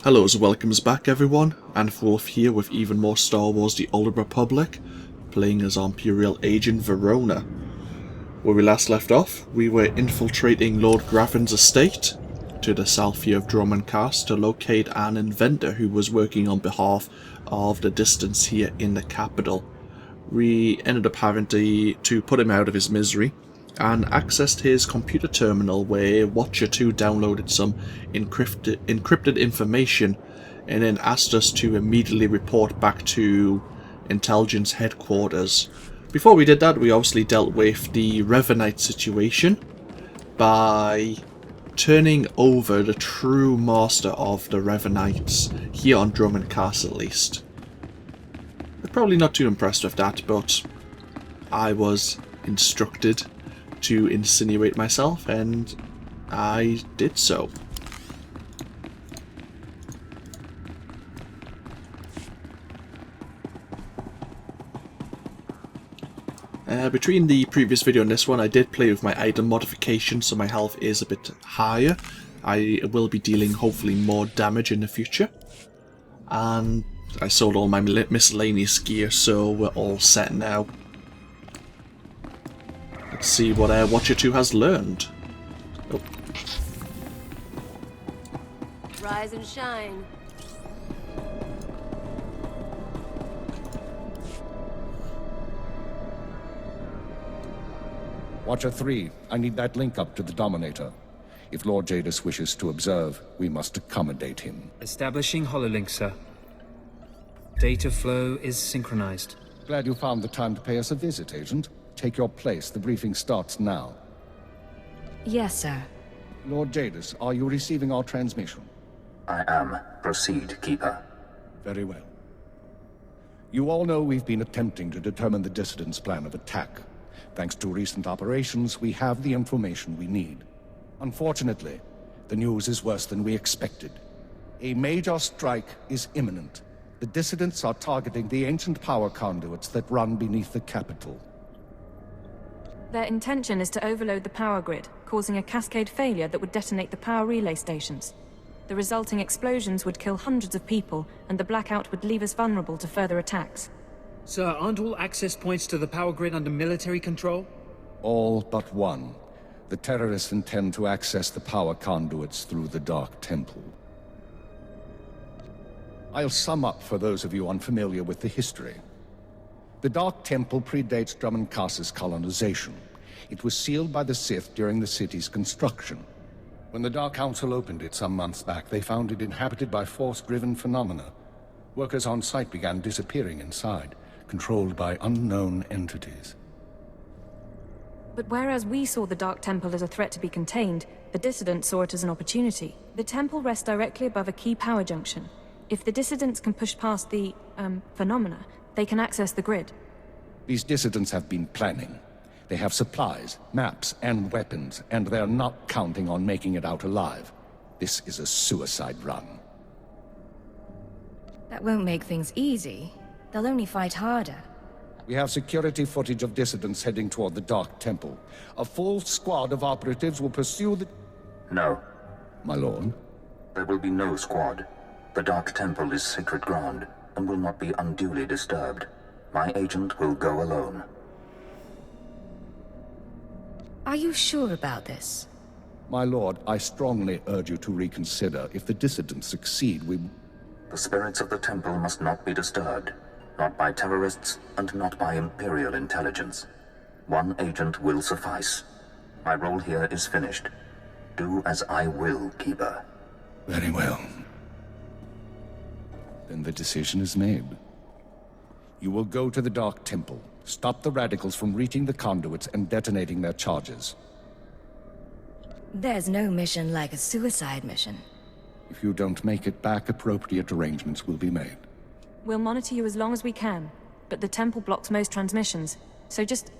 Hello, so welcomes back everyone. AnthWolf here with even more Star Wars The Old Republic, playing as our Imperial agent Verona. Where we last left off, we were infiltrating Lord Graffin's estate to the south here of Dromund to locate an inventor who was working on behalf of the Dissidents here in the capital. We ended up having to put him out of his misery and accessed his computer terminal where Watcher 2 downloaded some encrypted information and then asked us to immediately report back to intelligence headquarters. Before we did that, we obviously dealt with the Revanite situation by turning over the true master of the Revanites here on Dromund Castle at least. I'm probably not too impressed with that, but I was instructed to insinuate myself, and I did so. Between the previous video and this one, I did play with my item modification, so my health is a bit higher. I will be dealing hopefully more damage in the future. And I sold all my miscellaneous gear, so we're all set now. Let's see what Watcher 2 has learned. Oh. Rise and shine. Watcher 3, I need that link up to the Dominator. If Lord Jadis wishes to observe, we must accommodate him. Establishing hololink, sir. Data flow is synchronized. Glad you found the time to pay us a visit, Agent. Take your place. The briefing starts now. Yes, sir. Lord Jadis, are you receiving our transmission? I am. Proceed, Keeper. Very well. You all know we've been attempting to determine the Dissidents' plan of attack. Thanks to recent operations, we have the information we need. Unfortunately, the news is worse than we expected. A major strike is imminent. The Dissidents are targeting the ancient power conduits that run beneath the capital. Their intention is to overload the power grid, causing a cascade failure that would detonate the power relay stations. The resulting explosions would kill hundreds of people, and the blackout would leave us vulnerable to further attacks. Sir, aren't all access points to the power grid under military control? All but one. The terrorists intend to access the power conduits through the Dark Temple. I'll sum up for those of you unfamiliar with the history. The Dark Temple predates Dromund Castle's colonization. It was sealed by the Sith during the city's construction. When the Dark Council opened it some months back, they found it inhabited by force-driven phenomena. Workers on site began disappearing inside, controlled by unknown entities. But whereas we saw the Dark Temple as a threat to be contained, the Dissidents saw it as an opportunity. The temple rests directly above a key power junction. If the Dissidents can push past the, phenomena, they can access the grid. These Dissidents have been planning. They have supplies, maps, and weapons, and they're not counting on making it out alive. This is a suicide run. That won't make things easy. They'll only fight harder. We have security footage of Dissidents heading toward the Dark Temple. A full squad of operatives will pursue the... No. My lord? There will be no squad. The Dark Temple is sacred ground and will not be unduly disturbed. My agent will go alone. Are you sure about this? My lord, I strongly urge you to reconsider. If the Dissidents succeed, we... The spirits of the temple must not be disturbed. Not by terrorists, and not by Imperial intelligence. One agent will suffice. My role here is finished. Do as I will, Keeper. Very well. Then the decision is made. You will go to the Dark Temple, stop the radicals from reaching the conduits and detonating their charges. There's no mission like a suicide mission. If you don't make it back, appropriate arrangements will be made. We'll monitor you as long as we can, but the temple blocks most transmissions. So just,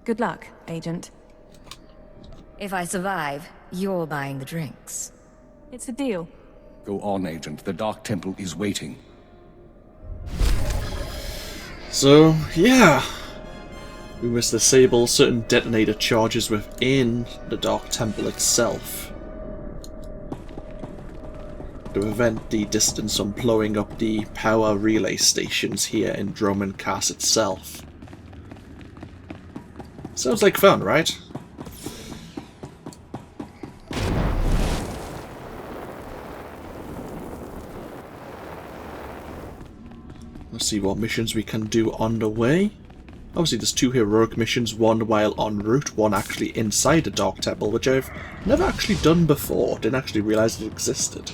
good luck, Agent. If I survive, you're buying the drinks. It's a deal. Go on, Agent. The Dark Temple is waiting. So, yeah. We must disable certain detonator charges within the Dark Temple itself. to prevent the dissidents from blowing up the power relay stations here in Dromund Kaas itself. Sounds like fun, right? Let's see what missions we can do on the way. Obviously there's 2 heroic missions, one while en route, one actually inside the Dark Temple, which I've never actually done before. Didn't actually realise it existed.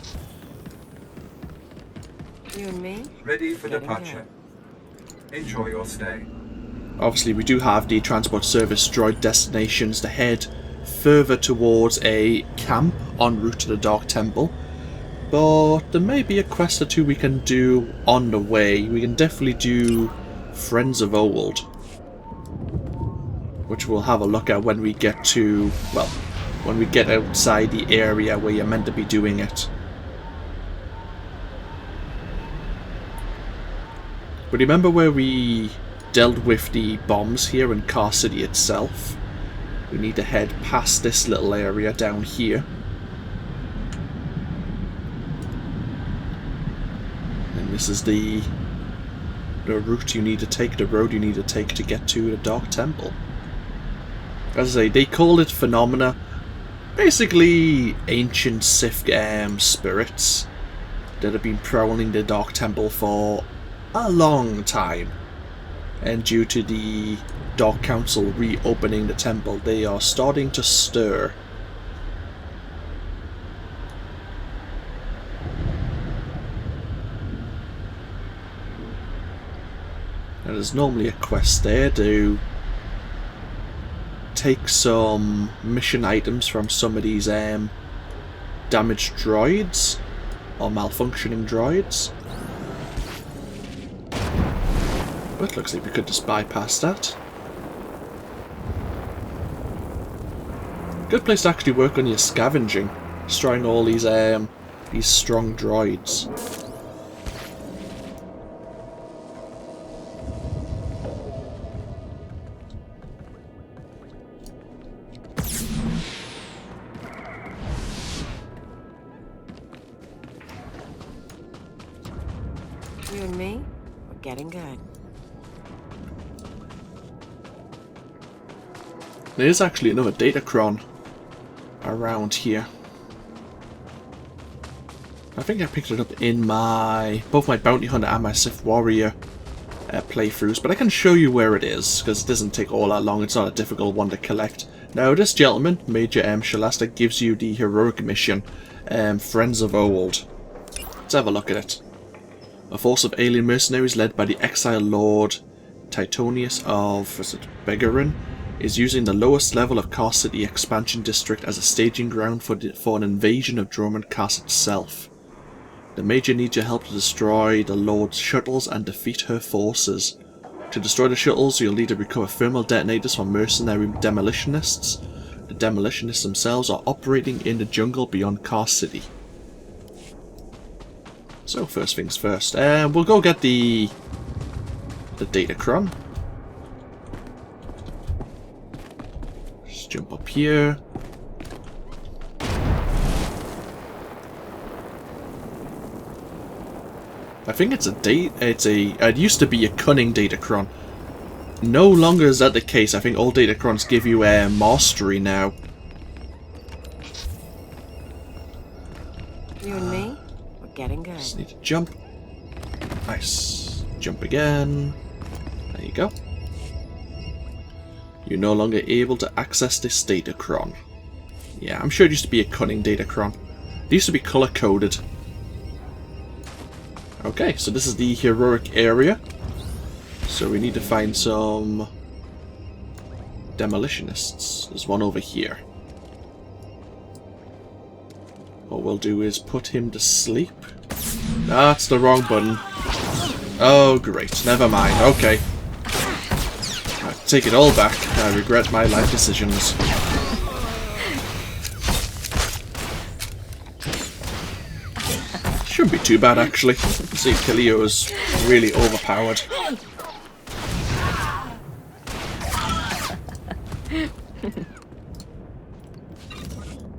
You and me? Ready for departure. Enjoy your stay. Obviously we do have the transport service droid destinations to head further towards a camp en route to the Dark Temple. But there may be a quest or 2 we can do on the way. We can definitely do Friends of Old, which we'll have a look at when we get to, well, when we get outside the area where you're meant to be doing it. But remember where we dealt with the bombs here in Kaas City itself? We need to head past this little area down here. And this is the route you need to take, the road you need to take to get to the Dark Temple. As I say, they call it phenomena. Basically, ancient Sith spirits that have been prowling the Dark Temple for a long time. And due to the Dark Council reopening the temple, they are starting to stir. And there's normally a quest there to take some mission items from some of these damaged droids or malfunctioning droids. But looks like we could just bypass that. Good place to actually work on your scavenging, destroying all these strong droids. You and me? We're getting good. There's actually another datachron around here. I think I picked it up in both my Bounty Hunter and my Sith Warrior playthroughs, but I can show you where it is, because it doesn't take all that long. It's not a difficult one to collect. Now, this gentleman, Major Shalasta, gives you the heroic mission, Friends of Old. Let's have a look at it. A force of alien mercenaries led by the exiled Lord Titonius of Begarin is using the lowest level of Kaas City expansion district as a staging ground for an invasion of Dromund Kaas itself. The Major needs your help to destroy the Lord's shuttles and defeat her forces. To destroy the shuttles, you'll need to recover thermal detonators from mercenary demolitionists. The demolitionists themselves are operating in the jungle beyond Kaas City. So first things first, we'll go get the datachron. Just jump up here. I think it's it used to be a cunning datachron. No longer is that the case. I think all datacrons give you mastery now. You and me? We're getting good. Just need to jump. Nice. Jump again. There you go. You're no longer able to access this datachron. Yeah, I'm sure it used to be a cunning datachron. It used to be color-coded. Okay, so this is the heroic area. So we need to find some demolitionists. There's one over here. What we'll do is put him to sleep. That's the wrong button. Oh, great. Never mind. Okay. I take it all back. I regret my life decisions. Shouldn't be too bad, actually. See, Kaleo is really overpowered.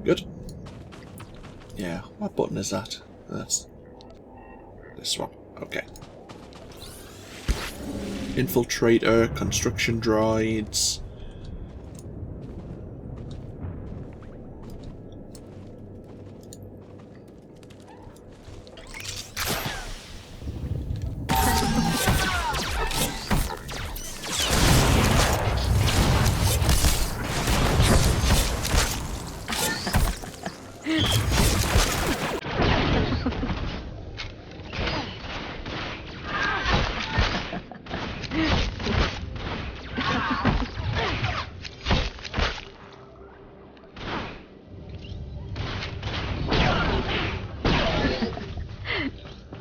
Good. Yeah, what button is that? That's this one. Okay. Infiltrator, construction droids.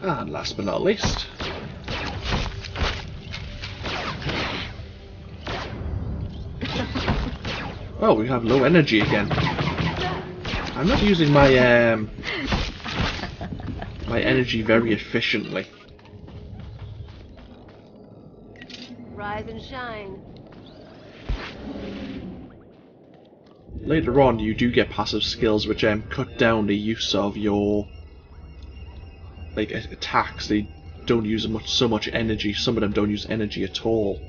And last but not least, oh, we have low energy again. I'm not using my my energy very efficiently. Rise and shine. Later on, you do get passive skills which cut down the use of your attacks. They don't use so much energy. Some of them don't use energy at all.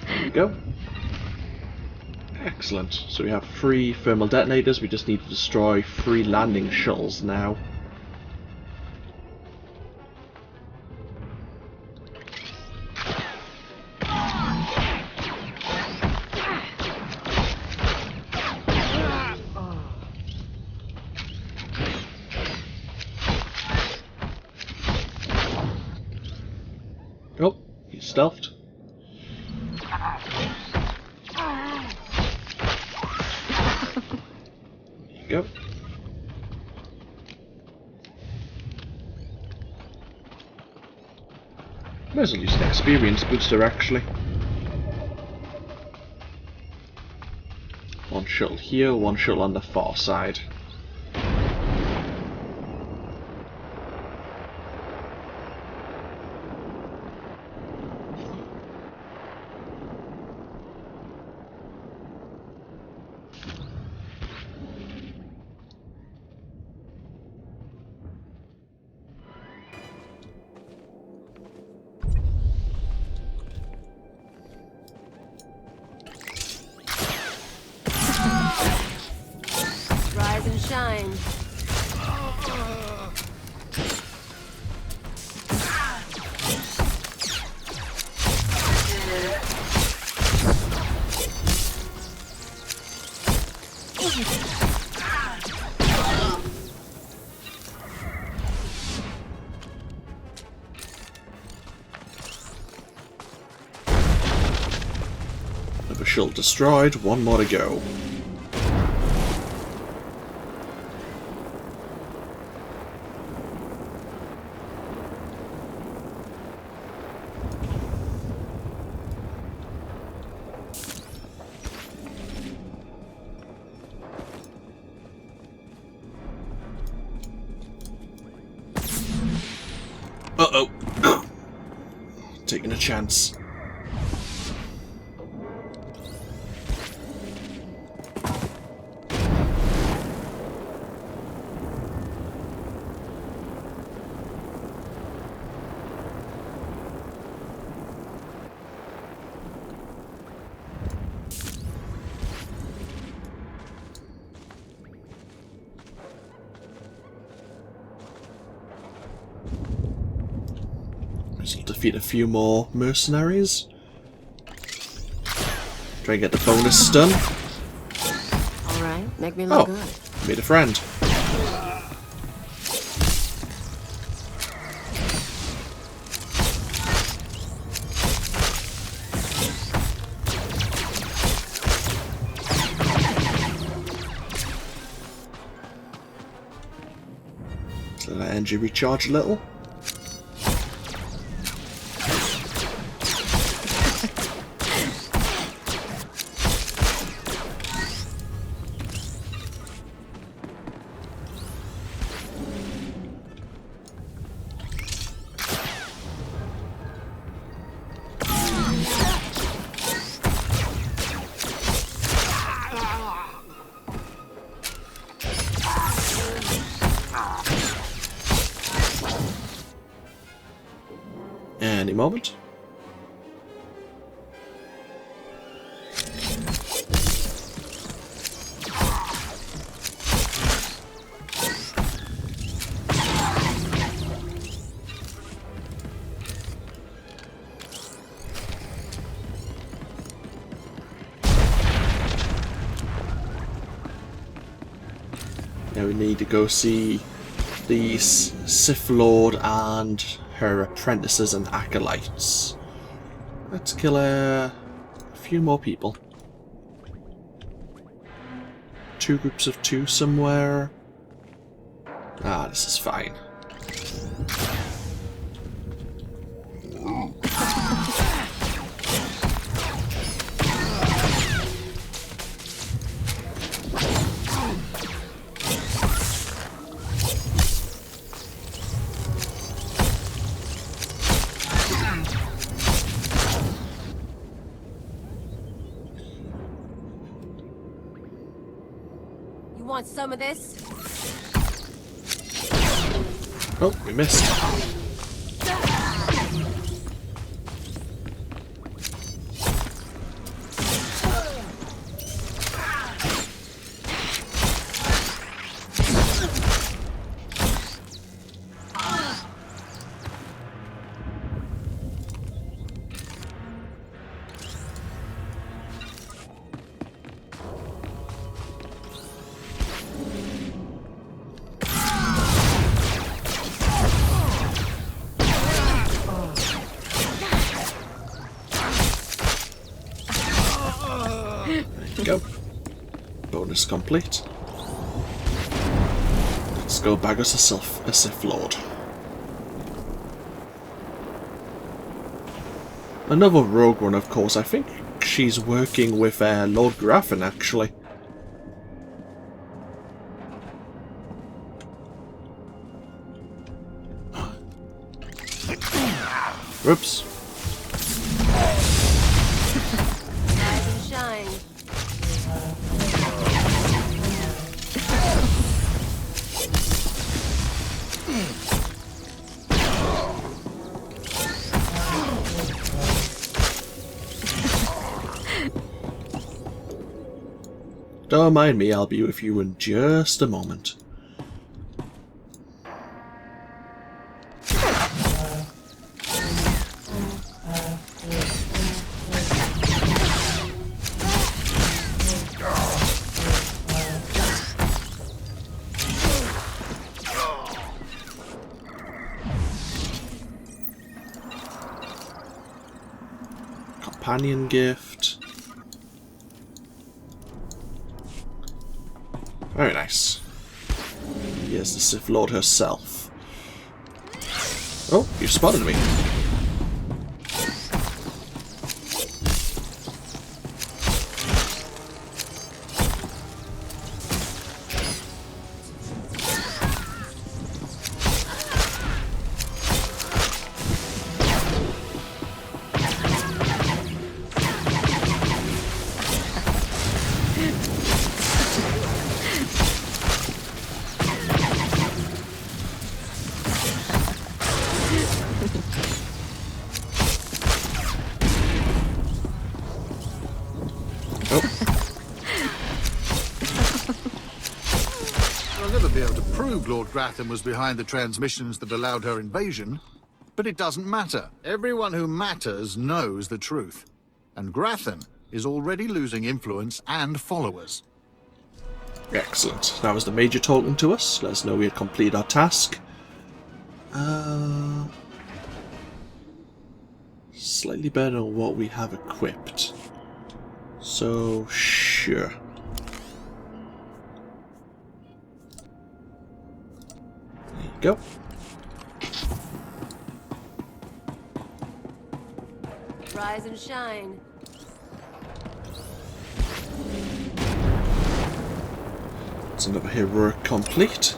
There we go. Excellent. So we have 3 thermal detonators. We just need to destroy 3 landing shuttles now. Oh, he's stealthed. Go. Might as well use an experience booster actually. 1 shuttle here, 1 shuttle on the far side. Rise and shine. Another shuttle destroyed, 1 more to go. Uh-oh. Taking a chance. So defeat a few more mercenaries. Try and get the bonus stun. Alright, make me look good. Made a friend. So let energy recharge a little. any moment. Now we need to go see the Sith Lord and her apprentices and acolytes. Let's kill a few more people. 2 groups of 2 somewhere. Ah, this is fine. Want some of this? Oh, we missed. Go. Bonus complete. Let's go bag us a Sith Lord. Another rogue one, of course. I think she's working with Lord Graffin, actually. Whoops. Rise and shine. Don't mind me, I'll be with you in just a moment. Companion gift. Very nice. Here's the Sith Lord herself. Oh, you spotted me. I'll never be able to prove Lord Gratham was behind the transmissions that allowed her invasion, but it doesn't matter. Everyone who matters knows the truth. And Gratham is already losing influence and followers. Excellent. That was the Major talking to us. Let us know we had completed our task. Slightly better than what we have equipped. So, sure. There you go. Rise and shine. It's another heroic complete.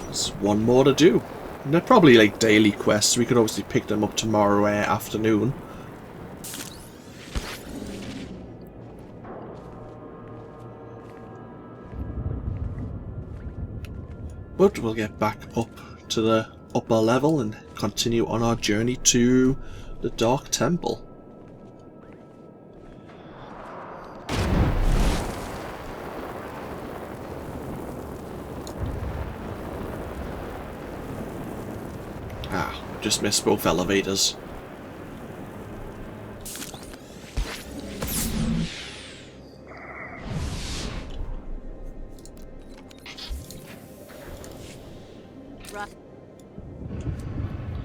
There's one more to do. And they're probably like daily quests. We could obviously pick them up tomorrow afternoon. But we'll get back up to the upper level and continue on our journey to the Dark Temple. Ah, just missed both elevators.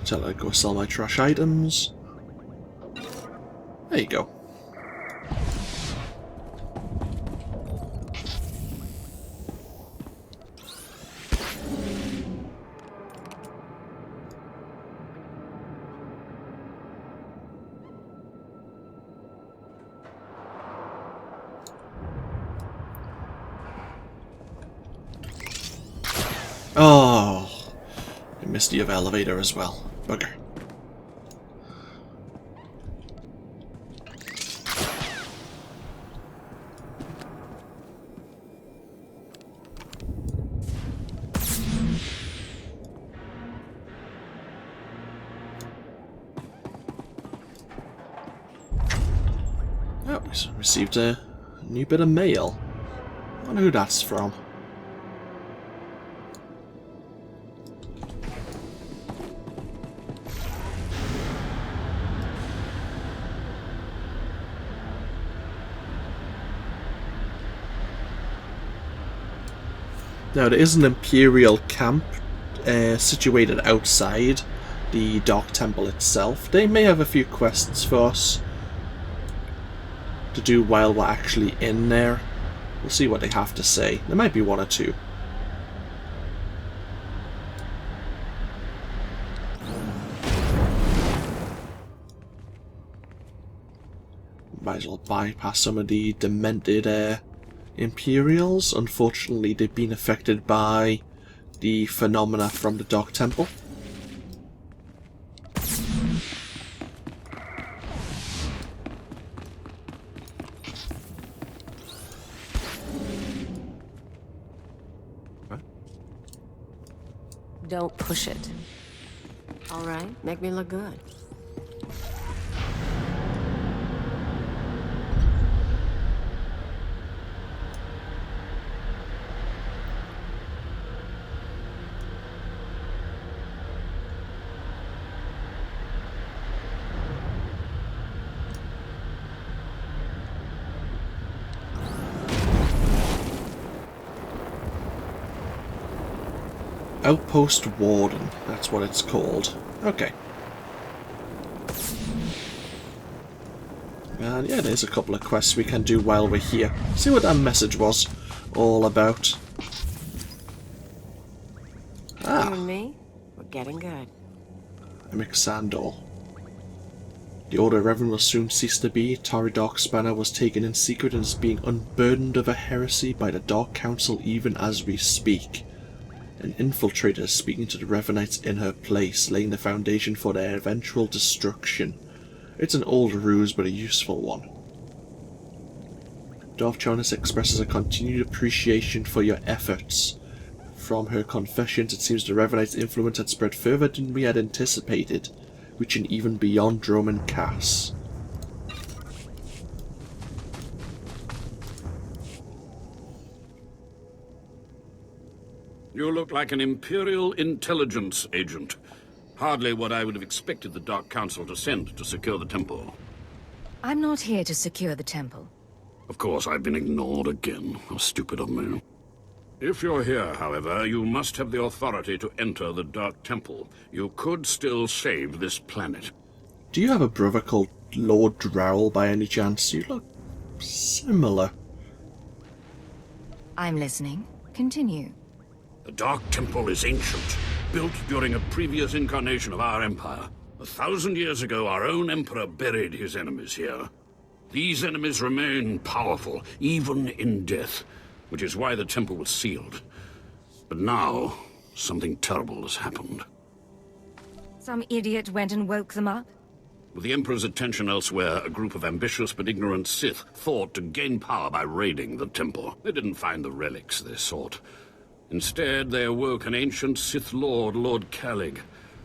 Tell her to go sell my trash items. There you go. Oh, I missed the elevator as well. Bugger. Oh, we received a new bit of mail. I wonder who that's from. Now, there is an Imperial camp situated outside the Dark Temple itself. They may have a few quests for us to do while we're actually in there. We'll see what they have to say. There might be one or two. Might as well bypass some of the demented Imperials. Unfortunately, they've been affected by the phenomena from the Dark Temple. Don't push it. All right, make me look good. Outpost Warden, that's what it's called. Okay. And yeah, there's a couple of quests we can do while we're here. See what that message was all about. Ah. You and me, we're getting good. Sandor. The Order of Reverend will soon cease to be. Tari Darkspanner was taken in secret and is being unburdened of a heresy by the Dark Council even as we speak. An infiltrator is speaking to the Revenites in her place, laying the foundation for their eventual destruction. It's an old ruse, but a useful one. Darth Jonas expresses a continued appreciation for your efforts. From her confessions, it seems the Revenites' influence had spread further than we had anticipated, reaching even beyond Drome and Cass. You look like an Imperial intelligence agent. Hardly what I would have expected the Dark Council to send to secure the temple. I'm not here to secure the temple. Of course, I've been ignored again. How stupid of me. If you're here, however, you must have the authority to enter the Dark Temple. You could still save this planet. Do you have a brother called Lord Drowl by any chance? You look similar. I'm listening. Continue. The Dark Temple is ancient, built during a previous incarnation of our empire. 1,000 years ago, our own emperor buried his enemies here. These enemies remain powerful, even in death, which is why the temple was sealed. But now, something terrible has happened. Some idiot went and woke them up? With the Emperor's attention elsewhere, a group of ambitious but ignorant Sith thought to gain power by raiding the temple. They didn't find the relics they sought. Instead, they awoke an ancient Sith Lord, Lord Calig.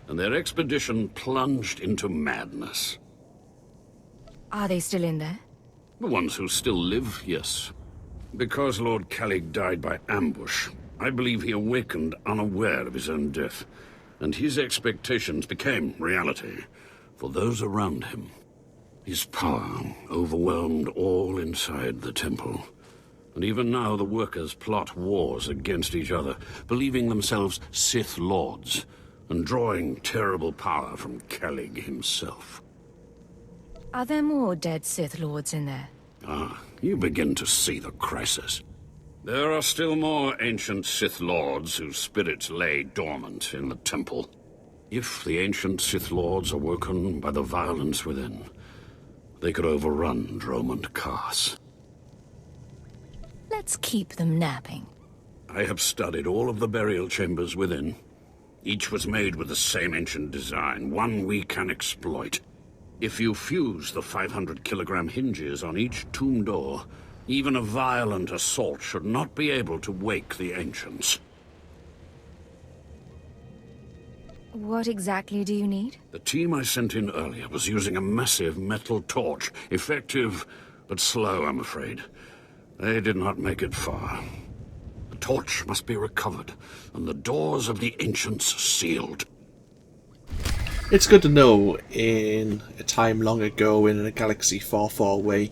and their expedition plunged into madness. Are they still in there? The ones who still live, yes. Because Lord Calig died by ambush, I believe he awakened unaware of his own death, and his expectations became reality for those around him. His power overwhelmed all inside the temple. And even now the workers plot wars against each other, believing themselves Sith Lords, and drawing terrible power from Calig himself. Are there more dead Sith Lords in there? Ah, you begin to see the crisis. There are still more ancient Sith Lords whose spirits lay dormant in the temple. If the ancient Sith Lords are woken by the violence within, they could overrun Dromund Kaas. Let's keep them napping. I have studied all of the burial chambers within. Each was made with the same ancient design, one we can exploit. If you fuse the 500-kilogram hinges on each tomb door, even a violent assault should not be able to wake the ancients. What exactly do you need? The team I sent in earlier was using a massive metal torch. Effective, but slow, I'm afraid. They did not make it far. The torch must be recovered, and the doors of the ancients sealed. It's good to know, in a time long ago in a galaxy far, far away,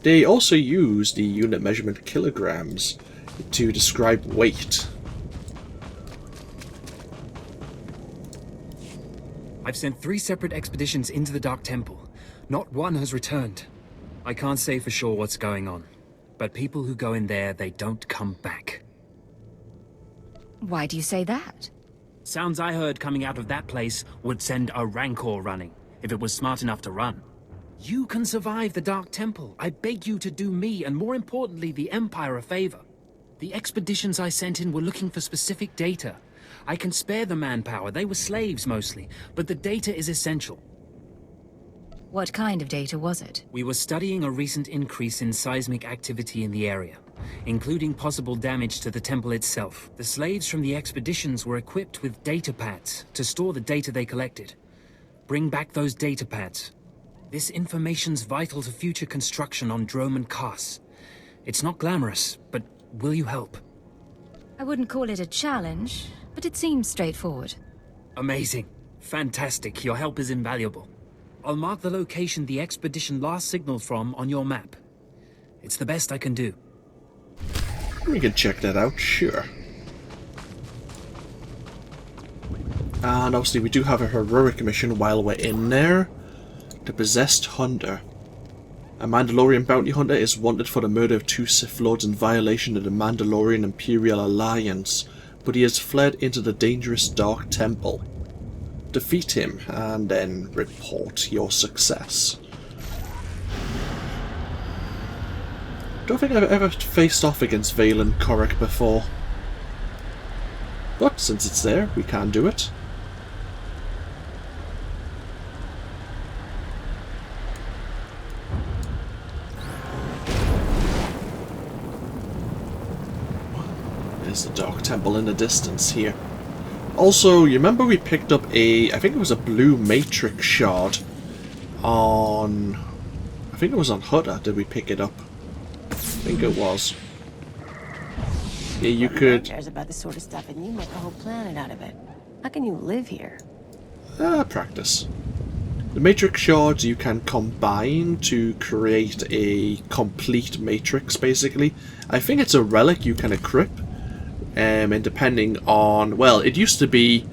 they also used the unit measurement kilograms to describe weight. I've sent 3 separate expeditions into the Dark Temple. Not one has returned. I can't say for sure what's going on, but people who go in there, they don't come back. Why do you say that? Sounds I heard coming out of that place would send a Rancor running, if it was smart enough to run. You can survive the Dark Temple. I beg you to do me, and more importantly, the Empire a favor. The expeditions I sent in were looking for specific data. I can spare the manpower, they were slaves mostly, but the data is essential. What kind of data was it? We were studying a recent increase in seismic activity in the area, including possible damage to the temple itself. The slaves from the expeditions were equipped with data pads to store the data they collected. Bring back those data pads. This information's vital to future construction on Dromund Kaas. It's not glamorous, but will you help? I wouldn't call it a challenge, but it seems straightforward. Amazing. Fantastic. Your help is invaluable. I'll mark the location the expedition last signaled from on your map. It's the best I can do. We can check that out, sure. And obviously we do have a heroic mission while we're in there. The Possessed Hunter. A Mandalorian bounty hunter is wanted for the murder of 2 Sith Lords in violation of the Mandalorian Imperial Alliance, but he has fled into the dangerous Dark Temple. Defeat him, and then report your success. Don't think I've ever faced off against Valen Korek before. But since it's there, we can do it. There's the Dark Temple in the distance here. Also, you remember we picked up I think it was a blue Matrix shard on... I think it was on Hutta, did we pick it up? I think it was. Yeah, you could... cares about this sort of stuff and you make a whole planet out of it. How can you live here? Practice. The Matrix shards you can combine to create a complete Matrix, basically. I think it's a relic you can equip. And depending on... Well, it used to be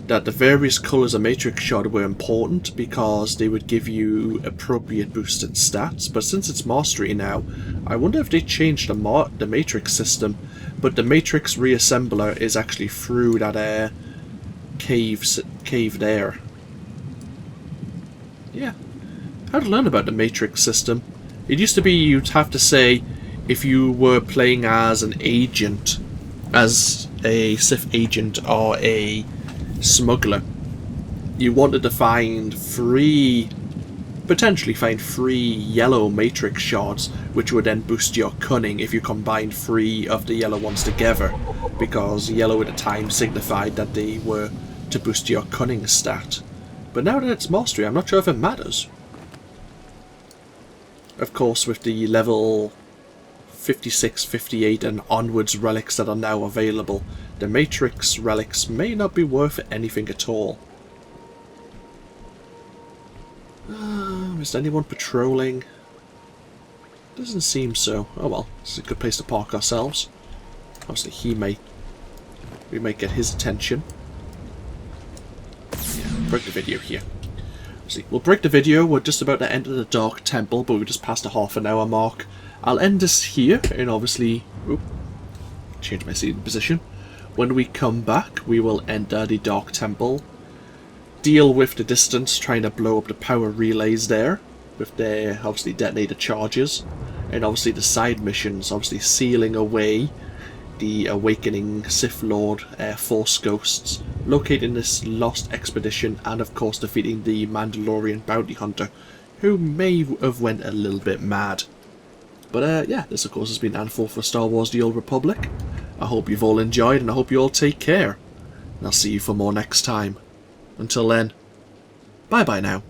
that the various colours of Matrix shard were important because they would give you appropriate boosted stats, but since it's Mastery now, I wonder if they changed the Matrix system. But the Matrix reassembler is actually through that cave there. Yeah. How to learn about the Matrix system. It used to be you'd have to say if you were playing as an agent, as a Sith agent or a smuggler, you wanted to potentially find 3 yellow Matrix shards, which would then boost your cunning if you combined 3 of the yellow ones together, because yellow at the time signified that they were to boost your cunning stat. But now that it's mastery, I'm not sure if it matters. Of course, with the level 56, 58 and onwards relics that are now available, the Matrix relics may not be worth anything at all. Is anyone patrolling? Doesn't seem so. Oh well, this is a good place to park ourselves. Obviously we might get his attention. Yeah, break the video here. See, we'll break the video. We're just about to enter the Dark Temple, but we just passed the half-an-hour mark. I'll end this here, and obviously... Oop, change my seating position. When we come back, we will enter the Dark Temple, deal with the distance, trying to blow up the power relays there, with their, obviously, detonator charges, and obviously the side missions, obviously sealing away the awakening Sith Lord Force Ghosts, locating this lost expedition, and of course defeating the Mandalorian bounty hunter, who may have went a little bit mad. But yeah, this of course has been AnthWolf for Star Wars The Old Republic. I hope you've all enjoyed, and I hope you all take care. And I'll see you for more next time. Until then, bye bye now.